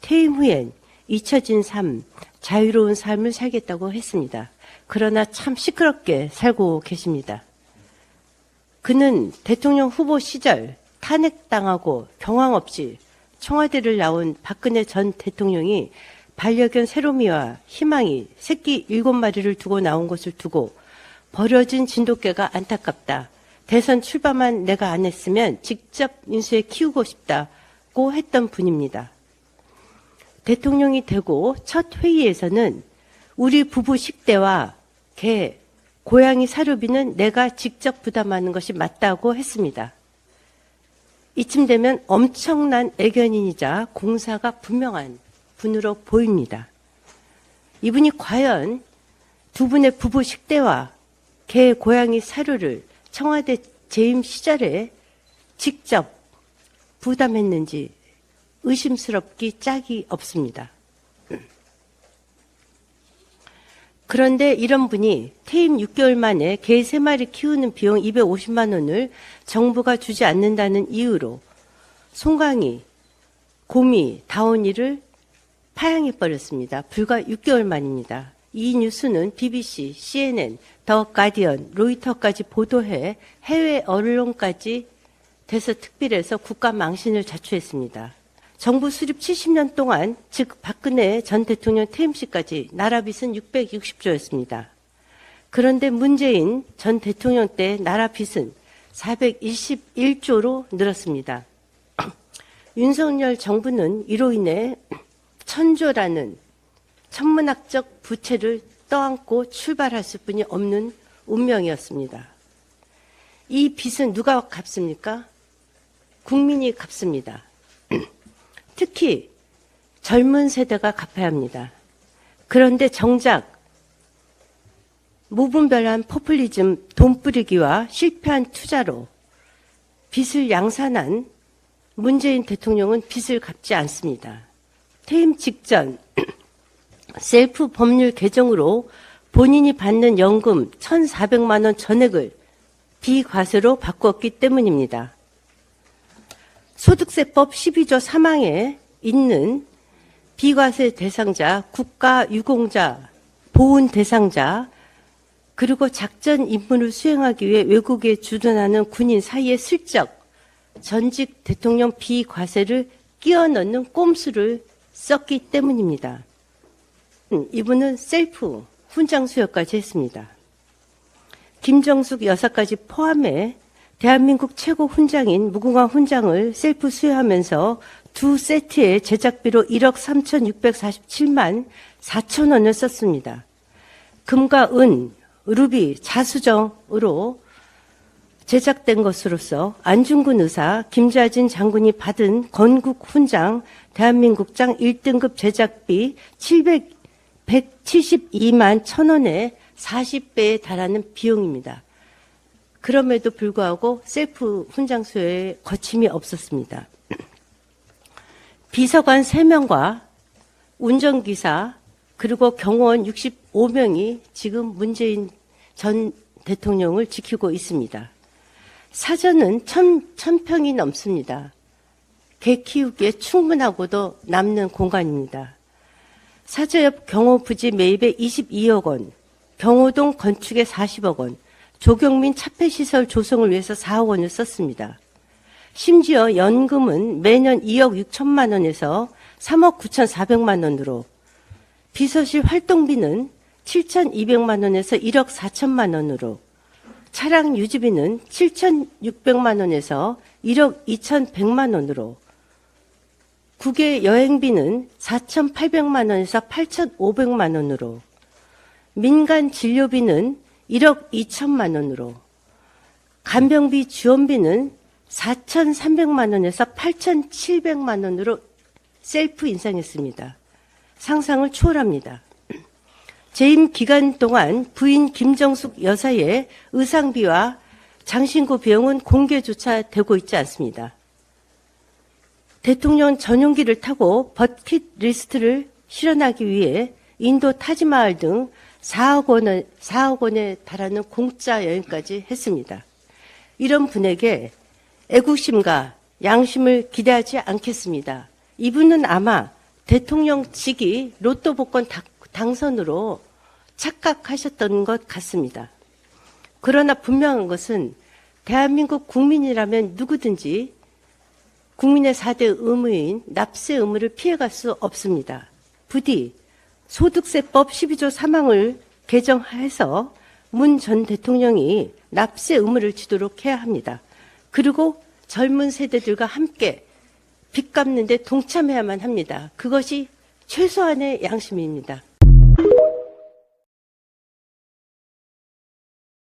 퇴임 후엔 잊혀진 삶, 자유로운 삶을 살겠다고 했습니다. 그러나 참 시끄럽게 살고 계십니다. 그는 대통령 후보 시절 탄핵당하고 경황 없이 청와대를 나온 박근혜 전 대통령이 반려견 세로미와 희망이 새끼 7마리를 두고 나온 것을 두고 버려진 진돗개가 안타깝다. 대선 출마만 내가 안 했으면 직접 인수해 키우고 싶다고 했던 분입니다. 대통령이 되고 첫 회의에서는 우리 부부 식대와 개, 고양이 사료비는 내가 직접 부담하는 것이 맞다고 했습니다. 이쯤 되면 엄청난 애견인이자 공사가 분명한 분으로 보입니다. 이분이 과연 두 분의 부부 식대와 개, 고양이 사료를 청와대 재임 시절에 직접 부담했는지 의심스럽기 짝이 없습니다. 그런데 이런 분이 퇴임 6개월 만에 개 3마리 키우는 비용 250만 원을 정부가 주지 않는다는 이유로 송강이, 고미, 다온이를 파양해버렸습니다. 불과 6개월 만입니다. 이 뉴스는 BBC, CNN, 더 가디언, 로이터까지 보도해 해외 언론까지 대서특필해서 국가 망신을 자초했습니다. 정부 수립 70년 동안, 즉 박근혜 전 대통령 퇴임 시까지 나라 빚은 660조였습니다. 그런데 문재인 전 대통령 때 나라 빚은 421조로 늘었습니다. 윤석열 정부는 이로 인해 천조라는 천문학적 부채를 떠안고 출발할 수뿐이 없는 운명이었습니다. 이 빚은 누가 갚습니까? 국민이 갚습니다. 특히 젊은 세대가 갚아야 합니다. 그런데 정작 무분별한 포퓰리즘, 돈 뿌리기와 실패한 투자로 빚을 양산한 문재인 대통령은 빚을 갚지 않습니다. 퇴임 직전 셀프 법률 개정으로 본인이 받는 연금 1,400만 원 전액을 비과세로 바꿨기 때문입니다. 소득세법 12조 3항에 있는 비과세 대상자, 국가유공자, 보훈 대상자, 그리고 작전 임무를 수행하기 위해 외국에 주둔하는 군인 사이에 슬쩍 전직 대통령 비과세를 끼워 넣는 꼼수를 썼기 때문입니다. 이분은 셀프 훈장 수여까지 했습니다. 김정숙 여사까지 포함해 대한민국 최고 훈장인 무궁화 훈장을 셀프 수여하면서 두 세트의 제작비로 1억 3,647만 4천 원을 썼습니다. 금과 은, 루비, 자수정으로 제작된 것으로서 안중근 의사, 김좌진 장군이 받은 건국 훈장, 대한민국장 1등급 제작비 172만 1천 원의 40배에 달하는 비용입니다. 그럼에도 불구하고 셀프 훈장 수여에 거침이 없었습니다. 비서관 3명과 운전기사 그리고 경호원 65명이 지금 문재인 전 대통령을 지키고 있습니다. 사전은 1,000평이 넘습니다. 개 키우기에 충분하고도 남는 공간입니다. 사저 옆 경호 부지 매입에 22억 원, 경호동 건축에 40억 원, 조경민 차폐시설 조성을 위해서 4억 원을 썼습니다. 심지어 연금은 매년 2억 6천만 원에서 3억 9,400만 원으로, 비서실 활동비는 7,200만 원에서 1억 4천만 원으로, 차량 유지비는 7,600만 원에서 1억 2,100만 원으로, 국외 여행비는 4,800만 원에서 8,500만 원으로, 민간 진료비는 1억 2천만 원으로, 간병비 지원비는 4,300만 원에서 8,700만 원으로 셀프 인상했습니다. 상상을 초월합니다. 재임 기간 동안 부인 김정숙 여사의 의상비와 장신구 비용은 공개조차 되고 있지 않습니다. 대통령 전용기를 타고 버킷리스트를 실현하기 위해 인도 타지마을 등 4억 원에 달하는 공짜 여행까지 했습니다. 이런 분에게 애국심과 양심을 기대하지 않겠습니다. 이분은 아마 대통령직이 로또 복권 당선으로 착각하셨던 것 같습니다. 그러나 분명한 것은 대한민국 국민이라면 누구든지 국민의 4대 의무인 납세 의무를 피해갈 수 없습니다. 부디 소득세법 12조 3항을 개정해서 문 전 대통령이 납세 의무를 지도록 해야 합니다. 그리고 젊은 세대들과 함께 빚 갚는 데 동참해야만 합니다. 그것이 최소한의 양심입니다.